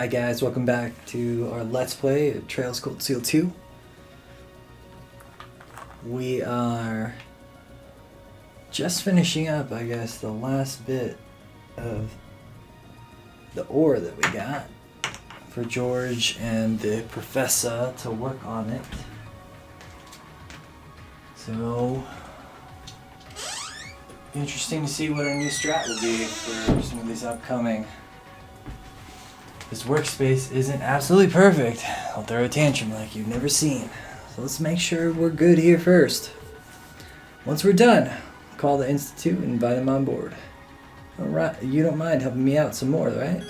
Hi guys, welcome back to our Let's Play at Trails Cold Steel 2. We are just finishing up, I guess, the last bit of the ore that we got for George and the professor to work on it. So, interesting to see what our new strat will be for some of these upcoming. This workspace isn't absolutely perfect. I'll throw a tantrum like you've never seen. So let's make sure we're good here first. Once we're done, call the Institute and invite them on board. Alright, you don't mind helping me out some more, right?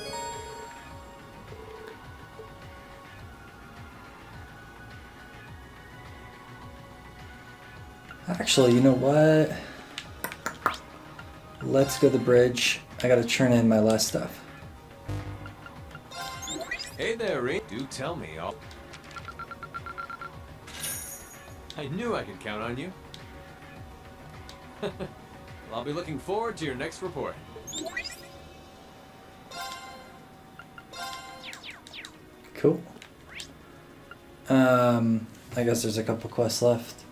Actually, you know what? Let's go to the bridge. I gotta turn in my last stuff. Hey there, Ring. Do tell me. I knew I could count on you. Well, I'll be looking forward to your next report. Cool. I guess there's a couple quests left.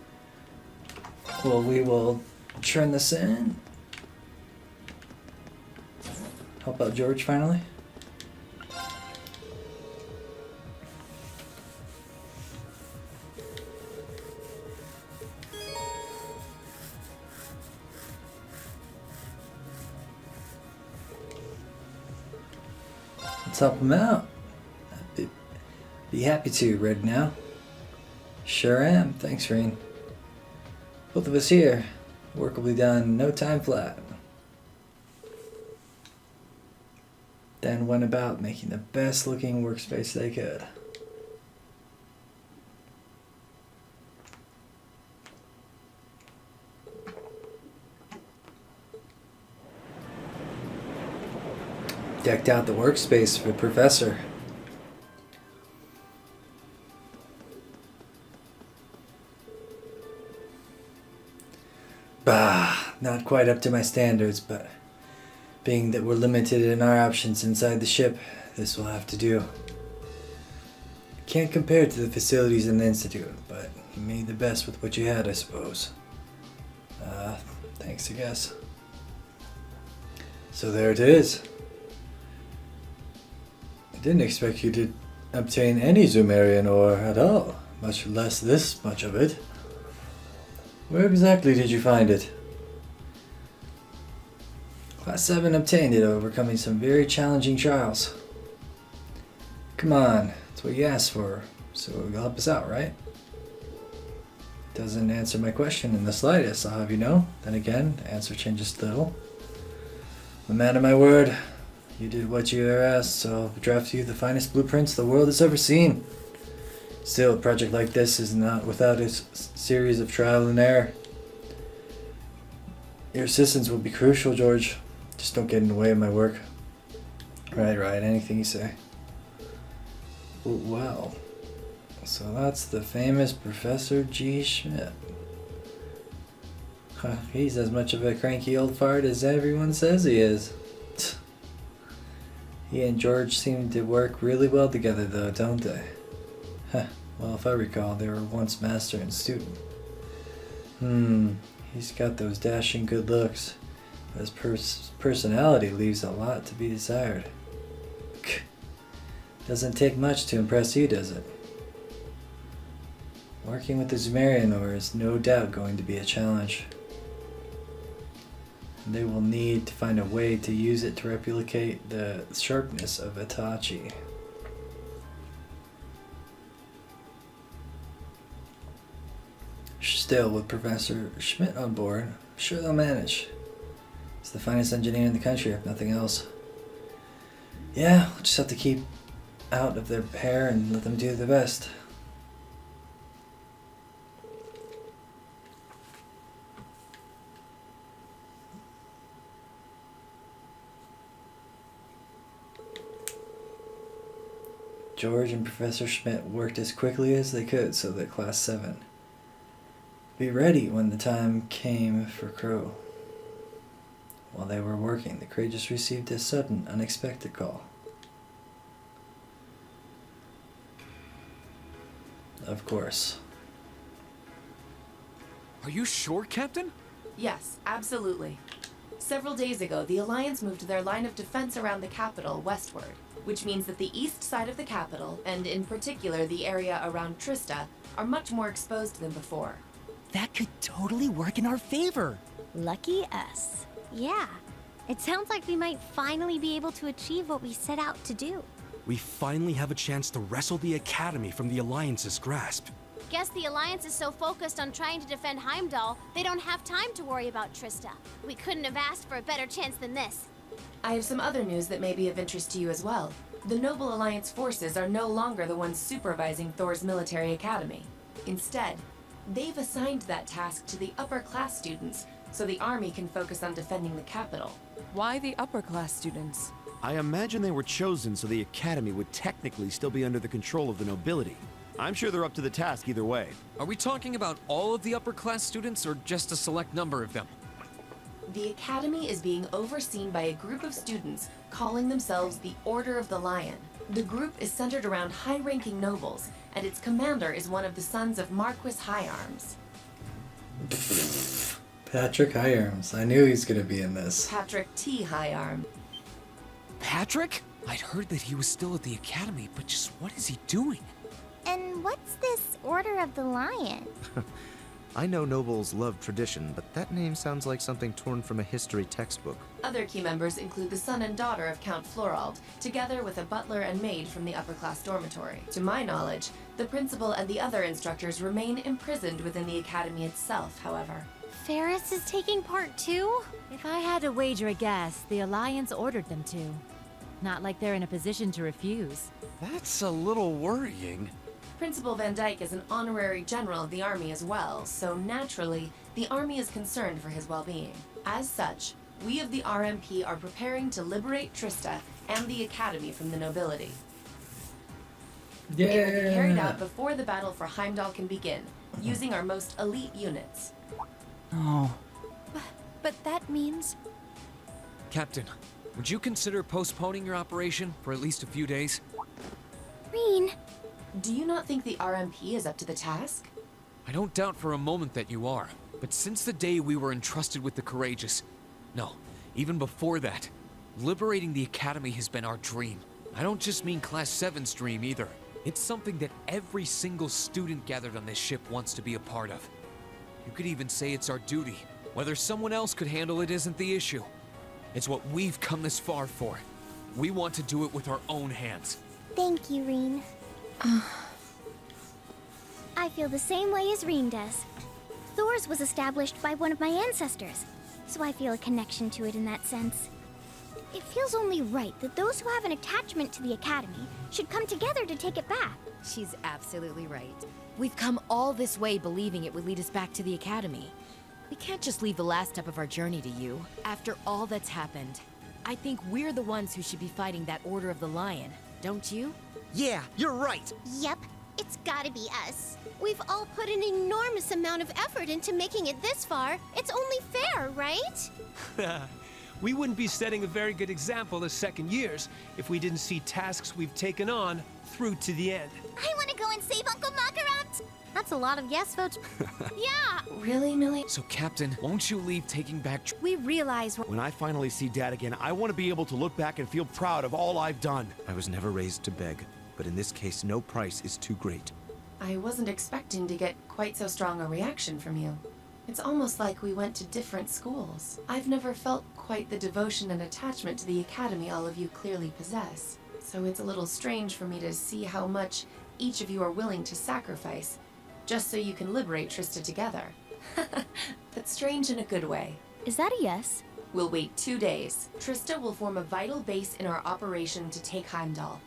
Well, we will turn this in. Help out George finally. Let's help him out. Be happy to, Red now. Sure am. Thanks, Reen. Both of us here. Work will be done in no time flat. Then went about making the best looking workspace they could. Decked out the workspace for the professor. Bah, not quite up to my standards, but being that we're limited in our options inside the ship, this will have to do. Can't compare to the facilities in the Institute, but you made the best with what you had, I suppose. Thanks, I guess. So there it is. I didn't expect you to obtain any Zoomerian ore at all, much less this much of it. Where exactly did you find it? Class 7 obtained it, overcoming some very challenging trials. Come on, that's what you asked for, so you'll help us out, right? Doesn't answer my question in the slightest, I'll have you know. Then again, the answer changes little. I'm a man of my word. You did what you were asked, so I'll draft you the finest blueprints the world has ever seen. Still, a project like this is not without its series of trial and error. Your assistance will be crucial, George. Just don't get in the way of my work. Right, anything you say. Well, so that's the famous Professor G. Schmidt. Huh, he's as much of a cranky old fart as everyone says he is. He and George seem to work really well together though, don't they? Huh, well if I recall, they were once master and student. He's got those dashing good looks, but his personality leaves a lot to be desired. Doesn't take much to impress you, does it? Working with the Zoomerian ore is no doubt going to be a challenge. They will need to find a way to use it to replicate the sharpness of Itachi. Still, with Professor Schmidt on board, I'm sure they'll manage. He's the finest engineer in the country, if nothing else. Yeah, we'll just have to keep out of their hair and let them do their best. George and Professor Schmidt worked as quickly as they could so that Class 7 be ready when the time came for Crow. While they were working, the Courageous received a sudden, unexpected call. Of course. Are you sure, Captain? Yes, absolutely. Several days ago, the Alliance moved their line of defense around the capital westward, which means that the east side of the capital, and in particular the area around Trista, are much more exposed than before. That could totally work in our favor. Lucky us. Yeah. It sounds like we might finally be able to achieve what we set out to do. We finally have a chance to wrestle the Academy from the Alliance's grasp. Guess the Alliance is so focused on trying to defend Heimdall, they don't have time to worry about Trista. We couldn't have asked for a better chance than this. I have some other news that may be of interest to you as well. The Noble Alliance forces are no longer the ones supervising Thor's military academy. Instead, they've assigned that task to the upper class students, so the army can focus on defending the capital. Why the upper class students? I imagine they were chosen so the Academy would technically still be under the control of the nobility. I'm sure they're up to the task either way. Are we talking about all of the upper class students or just a select number of them? The academy is being overseen by a group of students calling themselves the Order of the Lion. The group is centered around high-ranking nobles, and its commander is one of the sons of Marquis Higharms. Patrick Higharms. I knew he's gonna be in this. Patrick T. Higharm. Patrick? I'd heard that he was still at the Academy, but just what is he doing? And what's this Order of the Lion? I know nobles love tradition, but that name sounds like something torn from a history textbook. Other key members include the son and daughter of Count Florald, together with a butler and maid from the upper-class dormitory. To my knowledge, the principal and the other instructors remain imprisoned within the academy itself, however. Ferris is taking part too? If I had to wager a guess, the Alliance ordered them to. Not like they're in a position to refuse. That's a little worrying. Principal Van Dyke is an honorary general of the army as well, so naturally, the army is concerned for his well-being. As such, we of the RMP are preparing to liberate Trista and the academy from the nobility. Yeah. It will be carried out before the battle for Heimdall can begin, using our most elite units. Oh. But that means... Captain, would you consider postponing your operation for at least a few days? Reen, Do you not think the RMP is up to the task? I don't doubt for a moment that you are, but since the day we were entrusted with the Courageous, no, even before that, liberating the Academy has been our dream. I don't just mean Class 7's dream either. It's something that every single student gathered on this ship wants to be a part of. You could even say it's our duty. Whether someone else could handle it isn't the issue. It's what we've come this far for. We want to do it with our own hands. thank you, Reen. I feel the same way as Reen does. Thor's was established by one of my ancestors, so I feel a connection to it in that sense. It feels only right that those who have an attachment to the Academy should come together to take it back. She's absolutely right. We've come all this way believing it would lead us back to the Academy. We can't just leave the last step of our journey to you. After all that's happened, I think we're the ones who should be fighting that Order of the Lion, don't you? Yeah, you're right. Yep, it's gotta be us. We've all put an enormous amount of effort into making it this far. It's only fair, right? We wouldn't be setting a very good example as second years if we didn't see tasks we've taken on through to the end. I want to go and save Uncle Makarat. That's a lot of yes votes. Yeah. Really, Millie? So, Captain, won't you leave taking back... We realize we're... When I finally see Dad again, I want to be able to look back and feel proud of all I've done. I was never raised to beg, but in this case, no price is too great. I wasn't expecting to get quite so strong a reaction from you. It's almost like we went to different schools. I've never felt quite the devotion and attachment to the academy all of you clearly possess. So it's a little strange for me to see how much each of you are willing to sacrifice, just so you can liberate Trista together. But strange in a good way. Is that a yes? We'll wait 2 days. Trista will form a vital base in our operation to take Heimdall.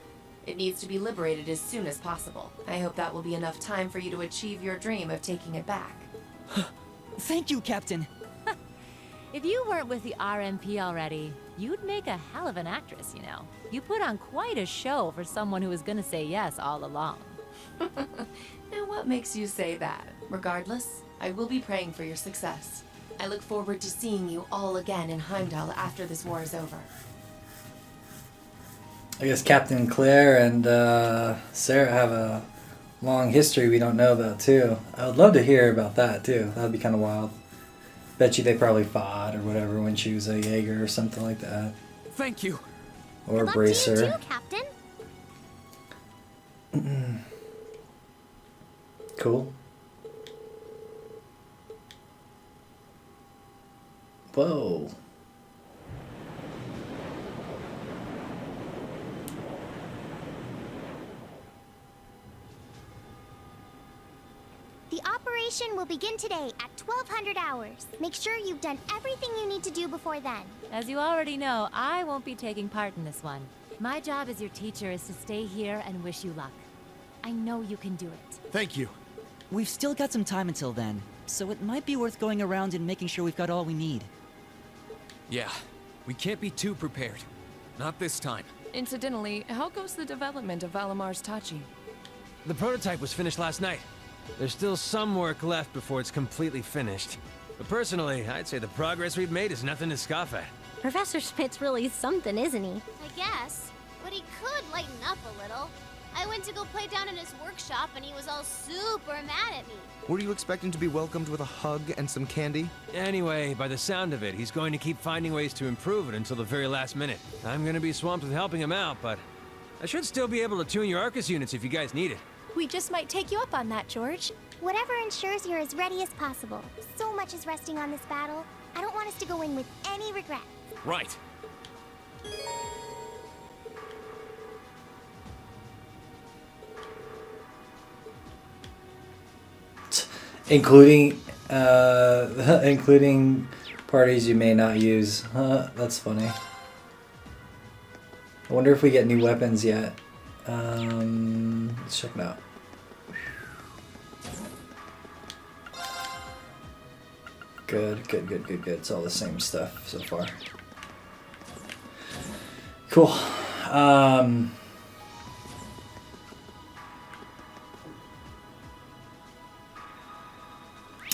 It needs to be liberated as soon as possible. I hope that will be enough time for you to achieve your dream of taking it back. Thank you, Captain. If you weren't with the RMP already, you'd make a hell of an actress, you know. You put on quite a show for someone who was gonna say yes all along. Now what makes you say that? Regardless, I will be praying for your success. I look forward to seeing you all again in Heimdall after this war is over. I guess Captain Claire and Sarah have a long history we don't know about too. I would love to hear about that too. That'd be kind of wild. Bet you they probably fought or whatever when she was a Jaeger or something like that. Thank you. Or a Good luck to you bracer. too, Captain. Cool. Whoa. The operation will begin today at 1200 hours. Make sure you've done everything you need to do before then. As you already know, I won't be taking part in this one. My job as your teacher is to stay here and wish you luck. I know you can do it. Thank you. We've still got some time until then, so it might be worth going around and making sure we've got all we need. Yeah, we can't be too prepared. Not this time. Incidentally, how goes the development of Valamar's Tachi? The prototype was finished last night. There's still some work left before it's completely finished. But personally, I'd say the progress we've made is nothing to scoff at. Professor Schmidt's really something, isn't he? I guess. But he could lighten up a little. I went to go play down in his workshop and he was all super mad at me. Were you expecting to be welcomed with a hug and some candy? Anyway, by the sound of it, he's going to keep finding ways to improve it until the very last minute. I'm gonna be swamped with helping him out, but I should still be able to tune your Arcus units if you guys need it. We just might take you up on that, George. Whatever ensures you're as ready as possible. So much is resting on this battle. I don't want us to go in with any regret. Right. Including, including parties you may not use. That's funny. I wonder if we get new weapons yet. Let's check it out. Good. It's all the same stuff so far. Cool.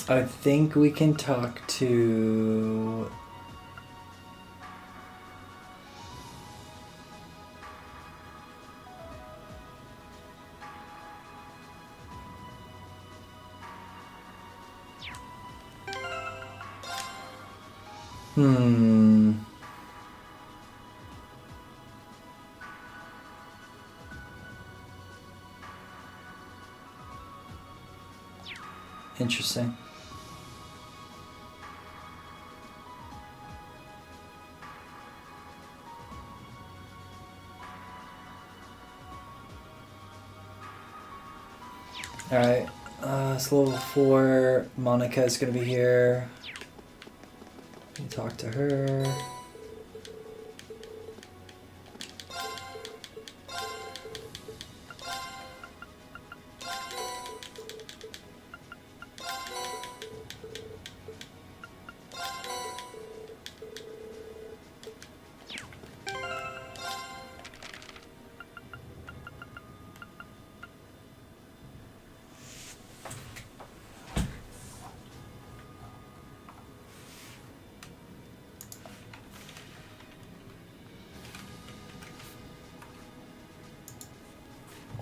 I think we can talk to... Interesting. Alright, it's level 4. Monica is going to be here. Can talk to her.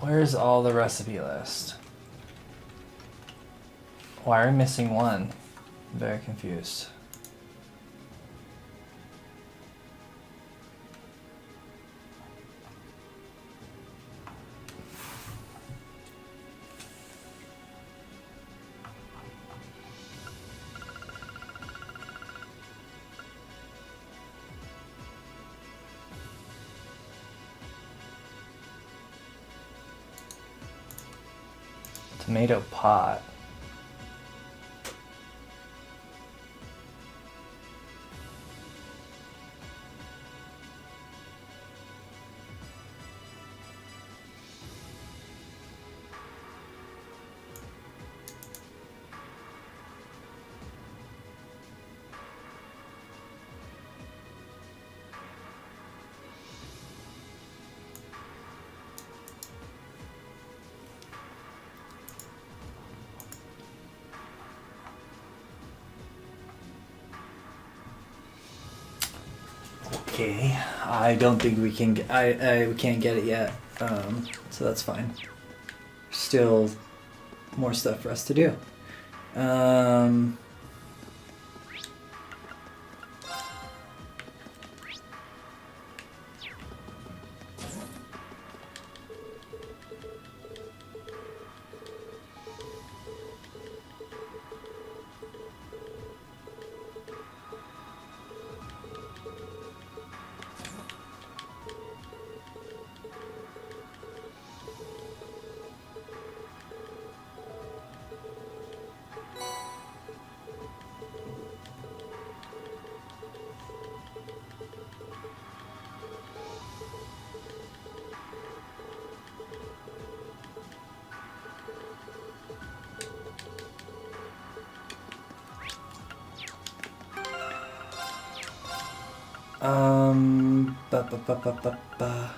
Where's all the recipe list? Why are we missing one? I'm very confused. Tomato pot. Okay, I don't think we can. We can't get it yet. So that's fine. still more stuff for us to do. Ba ba ba ba ba ba.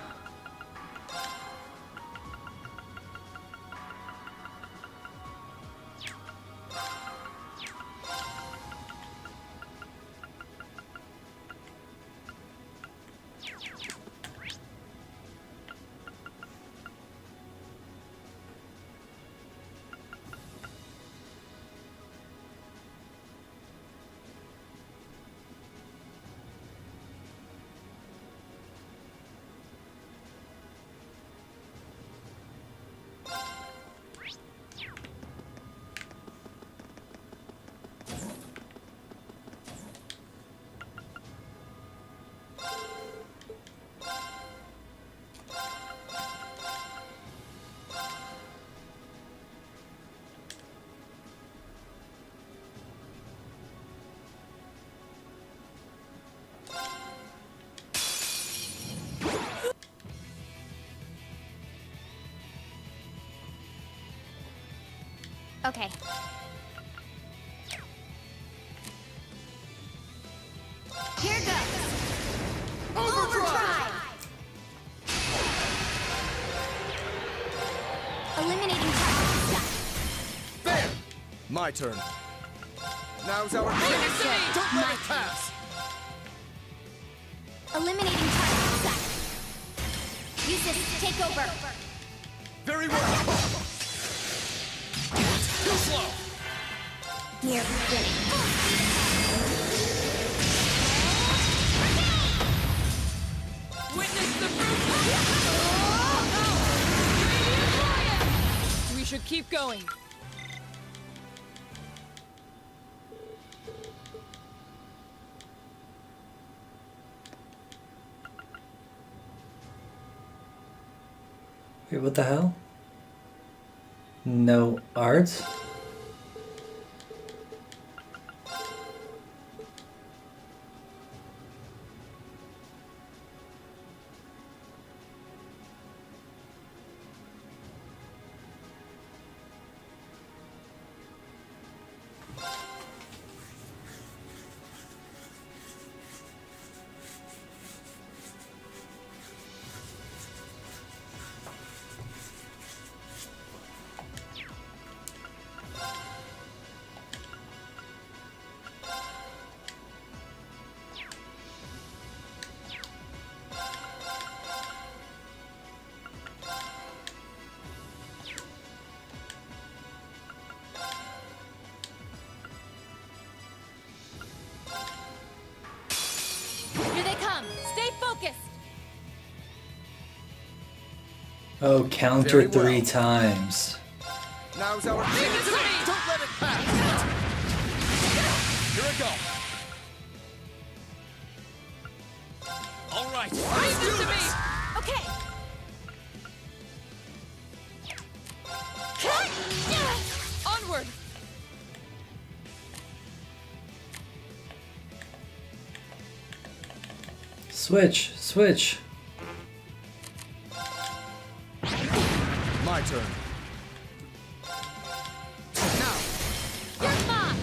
Okay. Here goes. Overdrive! Eliminating target. There! My turn. Now's our chance. Don't let it pass! Eliminating target. Use this. Take over. Very well. Too slow. Near beginning. Witness the We should keep going. Wait, what the hell? No art? Here they come. Stay focused. Oh, counter Very well. 3 times. Now's our chance. Don't let it pass. Here we go. All right. Leave this to me. Okay. Onward. Switch, switch. My turn. Now. You're mine.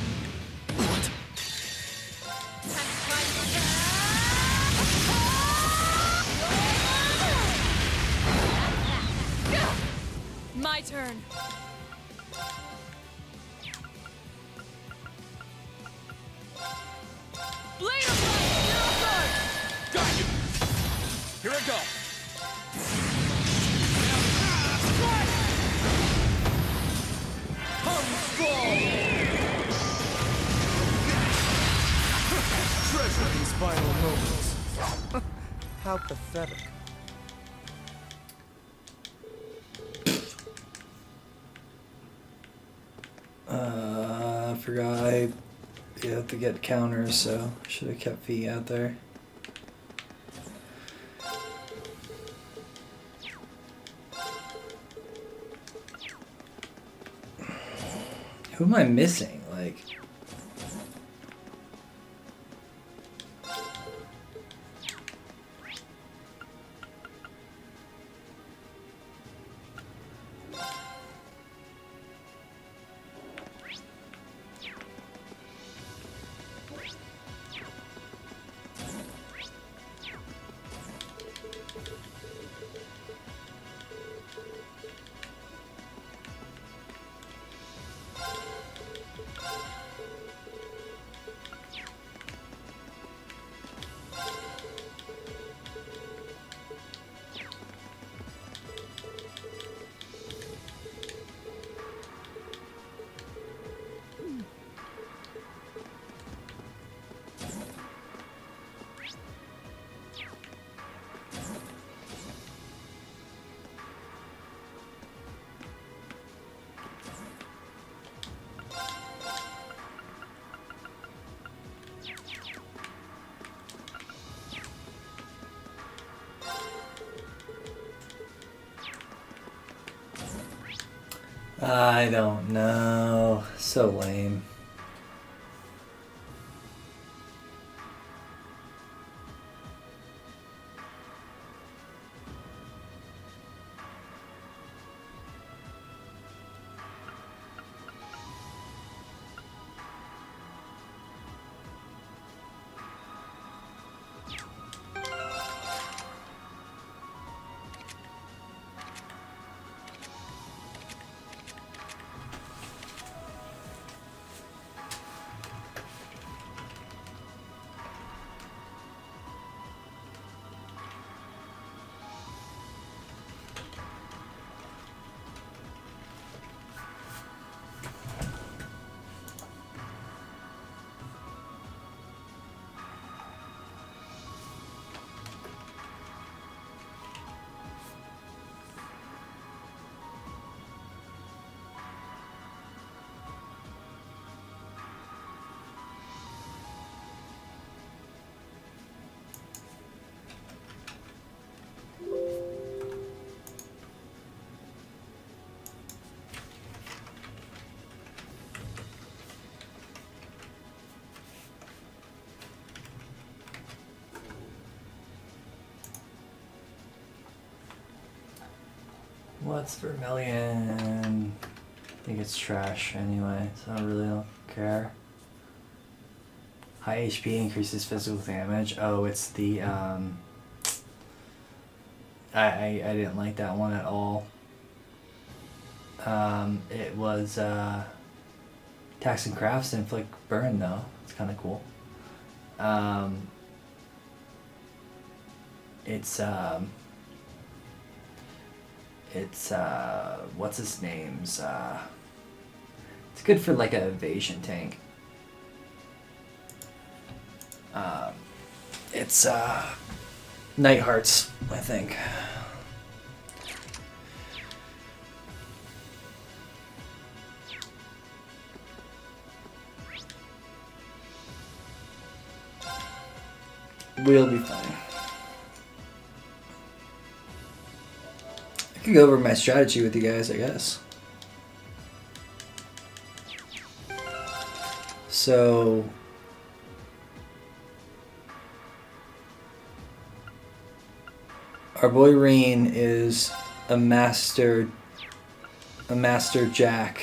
My turn. Blade of Light, Hero Sword! Got you. Here I go. How pathetic. I forgot you have to get counters, so should have kept V out there. Who am I missing? Like, I don't know. So lame. What's Vermilion? I think it's trash anyway, so I really don't care. High HP increases physical damage. Oh, it's the I didn't like that one at all. It was Tax and Crafts inflict burn though. It's kind of cool. It's what's his name's it's good for like an evasion tank. It's Nighthearts, I think. We'll be fine. I can go over my strategy with you guys, I guess. So our boy Reen is a master jack.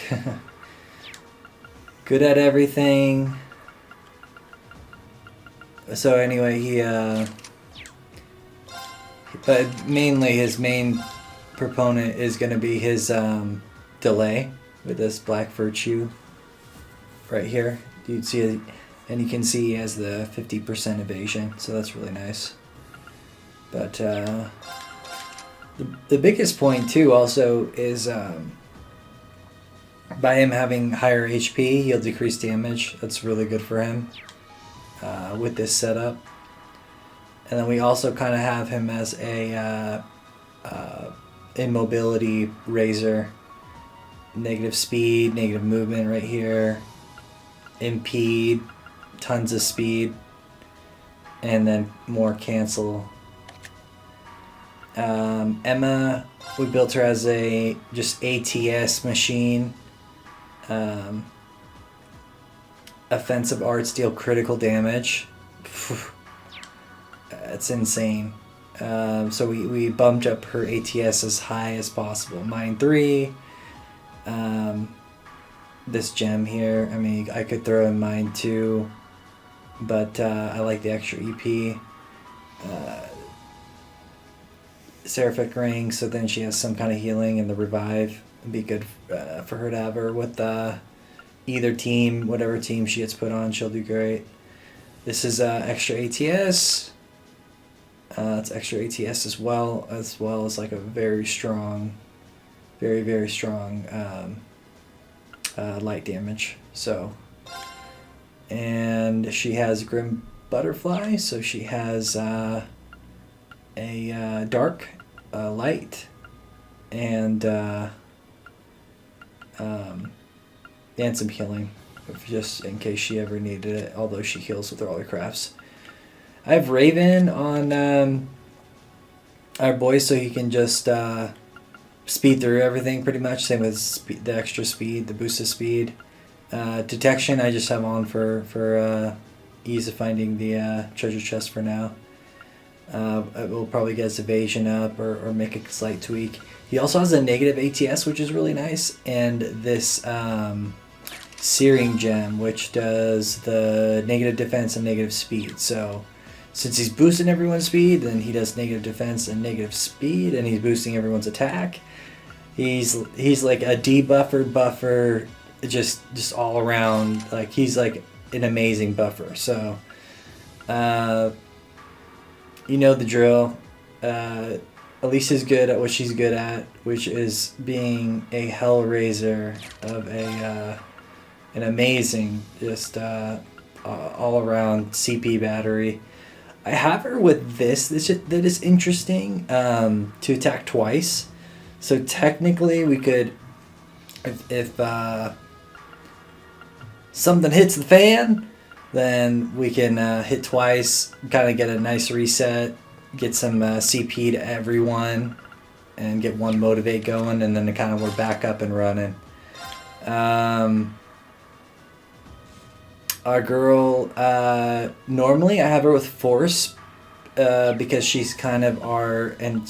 Good at everything. So anyway, but mainly his main proponent is going to be his delay with this Black Virtue right here. You'd see it, and you can see he has the 50% evasion, so that's really nice. But the biggest point too also is by him having higher HP, he'll decrease damage. That's really good for him with this setup. And then we also kind of have him as a immobility razor. Negative speed, negative movement right here. Impede, tons of speed. And then more cancel. Emma, we built her as a just ATS machine. Offensive arts deal critical damage. That's insane. So we bumped up her ATS as high as possible. Mine 3. This gem here, I mean, I could throw in mine 2, but I like the extra EP. Seraphic ring, so then she has some kind of healing and the revive. It'd be good for her to have her with either team, whatever team she gets put on, she'll do great. This is extra ATS. It's extra ATS as well as like a very strong, very strong light damage. So, and she has Grim Butterfly, so she has a dark, light, and some healing, just in case she ever needed it, although she heals with all her crafts. I have Raven on our boy, so he can just speed through everything pretty much. Same with the extra speed, the boosted speed. Detection I just have on for ease of finding the treasure chest for now. We'll probably get his evasion up or make a slight tweak. He also has a negative ATS, which is really nice, and this Searing Gem, which does the negative defense and negative speed. So since he's boosting everyone's speed, then he does negative defense and negative speed, and he's boosting everyone's attack. He's like a debuffer buffer, just all around. Like, he's like an amazing buffer. So you know the drill. Alicia's good at what she's good at, which is being a Hellraiser of an amazing, just all around CP battery. I have her with this that is interesting, to attack twice. So technically we could, if something hits the fan, then we can hit twice, kind of get a nice reset, get some CP to everyone, and get one motivate going, and then we're back up and running. Our girl, normally I have her with Force, because she's kind of and